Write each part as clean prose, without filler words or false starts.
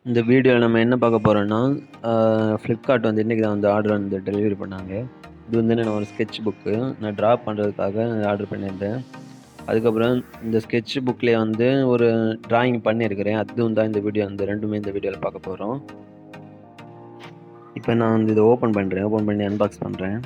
இந்த வீடியோவில் நம்ம என்ன பார்க்க போகிறோன்னா ஃப்ளிப்கார்ட் வந்து இன்றைக்கி தான் வந்து ஆர்டர் வந்து டெலிவரி பண்ணாங்க. இது வந்து நான் ஒரு ஸ்கெட்ச் புக்கு நான் ட்ரா பண்ணுறதுக்காக ஆர்டர் பண்ணியிருந்தேன். அதுக்கப்புறம் இந்த ஸ்கெட்ச் புக்லேயே வந்து ஒரு ட்ராயிங் பண்ணியிருக்கிறேன். அதுவும் தான் இந்த வீடியோ இந்த ரெண்டுமே இந்த வீடியோவில் பார்க்க போகிறோம். இப்போ நான் வந்து இதை ஓப்பன் பண்ணி அன்பாக்ஸ் பண்ணுறேன்.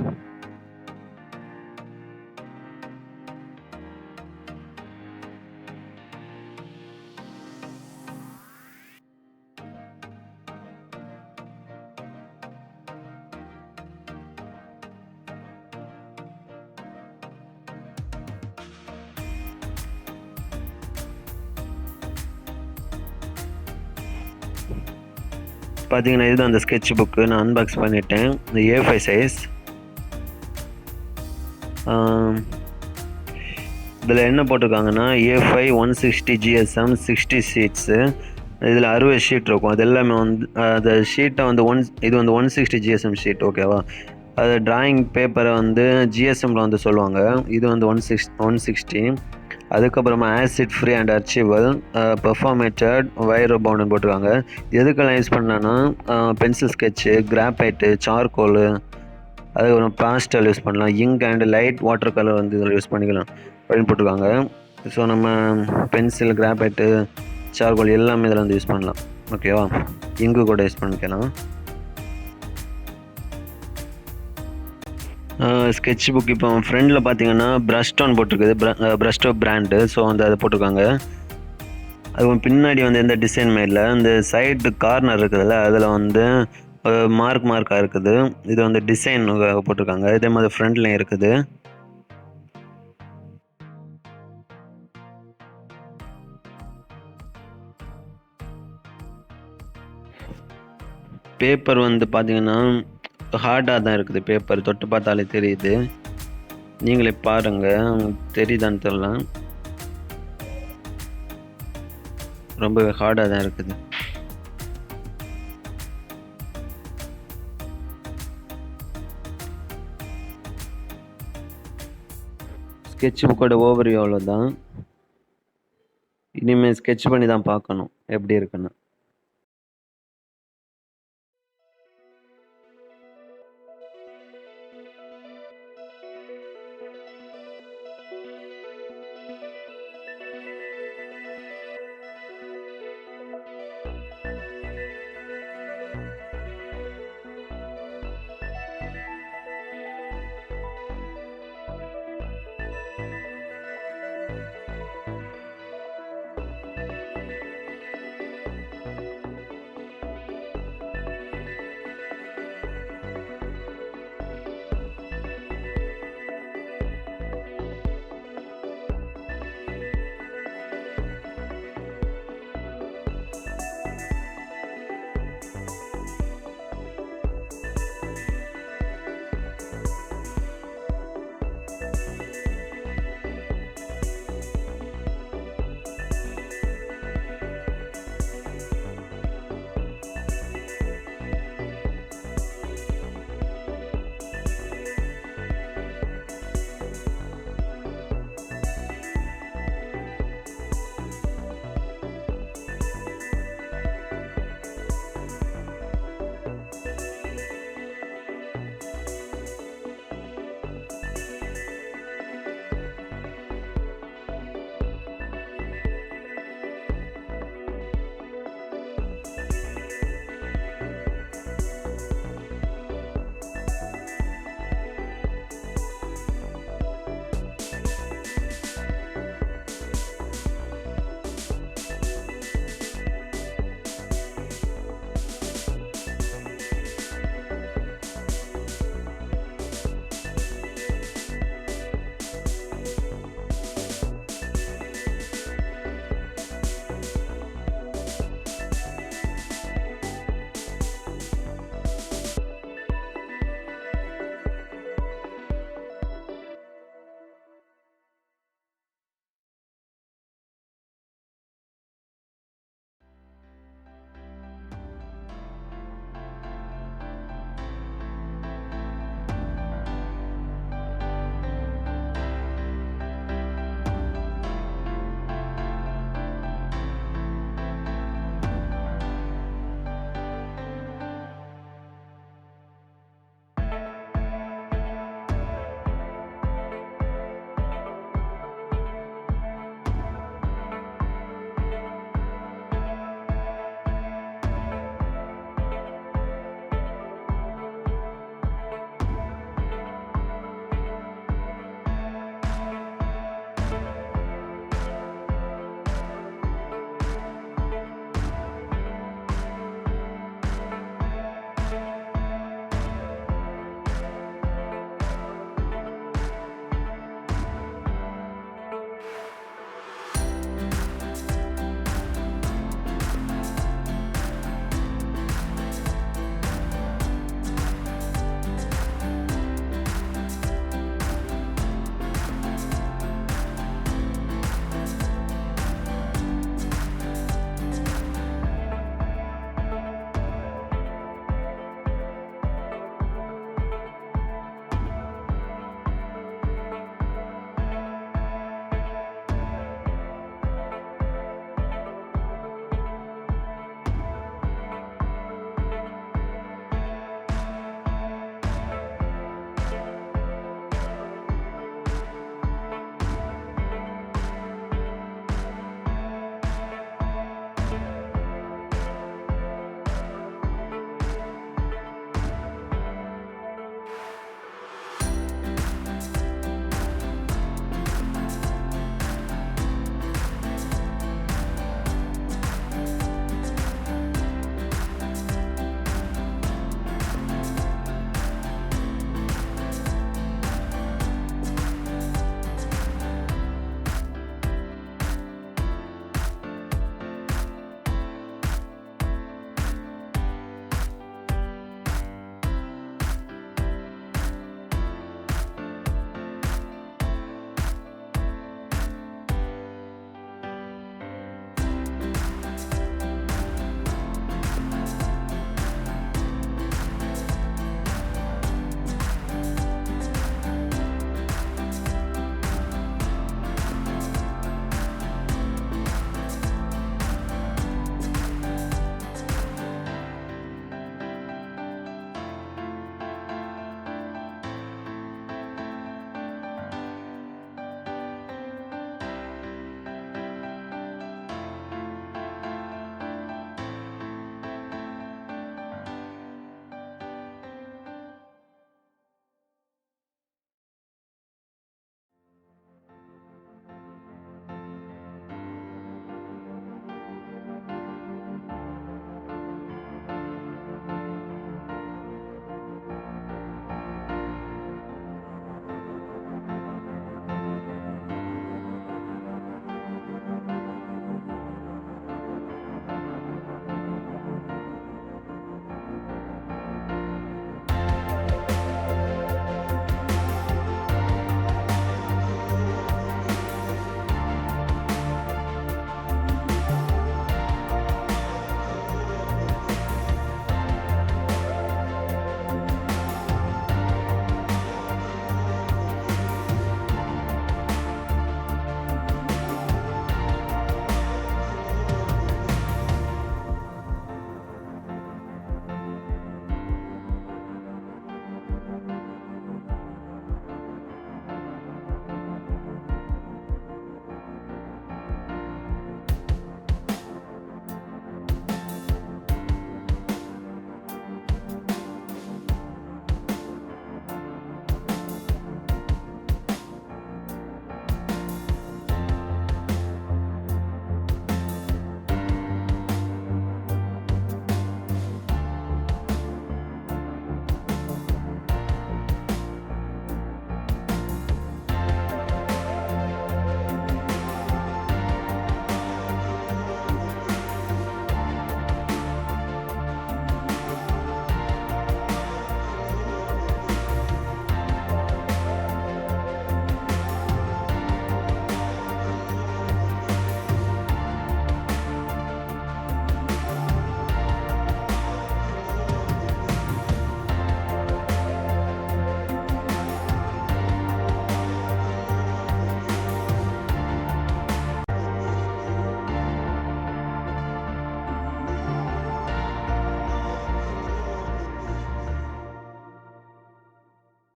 பார்த்தீங்கன்னா இதுதான் அந்த ஸ்கெட்ச் புக்கு நான் அன்பாக்ஸ் பண்ணிட்டேன். இந்த A5 சைஸ். இதில் என்ன போட்டிருக்காங்கன்னா A5 160 GSM 60 ஷீட்ஸு. இதில் 60 ஷீட் இருக்கும். அது எல்லாமே வந்து அந்த ஷீட்டை வந்து இது வந்து 160 GSM ஷீட், ஓகேவா? அது ட்ராயிங் பேப்பரை வந்து GSMல வந்து சொல்லுவாங்க. இது வந்து 160. அதுக்கப்புறமா ஆசிட் ஃப்ரீ அண்ட் அர்ச்சிவல், பெர்ஃபார்மேட்டட், வயர் பவுண்டுன்னு போட்டிருக்காங்க. எதுக்கெல்லாம் யூஸ் பண்ணலான்னா பென்சில் ஸ்கெட்சு, கிராஃபைட்டு, சார்கோலு, அதுக்கப்புறம் பாஸ்டல் யூஸ் பண்ணலாம். Ink and light water colour வந்து இதில் யூஸ் பண்ணிக்கலாம் அப்படின்னு போட்டிருக்காங்க. ஸோ நம்ம பென்சில், கிராஃபைட்டு, சார்கோல் எல்லாமே இதில் வந்து யூஸ் பண்ணலாம், ஓகேவா? இங்கு கூட யூஸ் பண்ணிக்கலாம். ஸ்கெட்ச் புக் இப்போ ஃப்ரெண்டில் பார்த்தீங்கன்னா ப்ரஷ்டோன்னு போட்டிருக்குது, ப்ரஷ்டோ பிராண்டு. ஸோ வந்து அதை போட்டிருக்காங்க. அது பின்னாடி வந்து எந்த டிசைனுமே இல்லை. இந்த சைடு கார்னர் இருக்குதுல்ல, அதில் வந்து மார்க்காக இருக்குது. இது வந்து டிசைன் போட்டிருக்காங்க. இதே மாதிரி ஃப்ரண்ட்லையும் இருக்குது. பேப்பர் வந்து பார்த்தீங்கன்னா ஹார்டாக தான் இருக்குது. பேப்பர் தொட்டு பார்த்தாலே தெரியுது. நீங்களே பாருங்கள், தெரியுதான்னு தெரியல. ரொம்பவே ஹார்டாக தான் இருக்குது. ஸ்கெட்ச் புக்கோட ஓவர்வியூ அவ்வளோதான். இனிமேல் ஸ்கெட்ச் பண்ணி தான் பார்க்கணும் எப்படி இருக்குன்னு.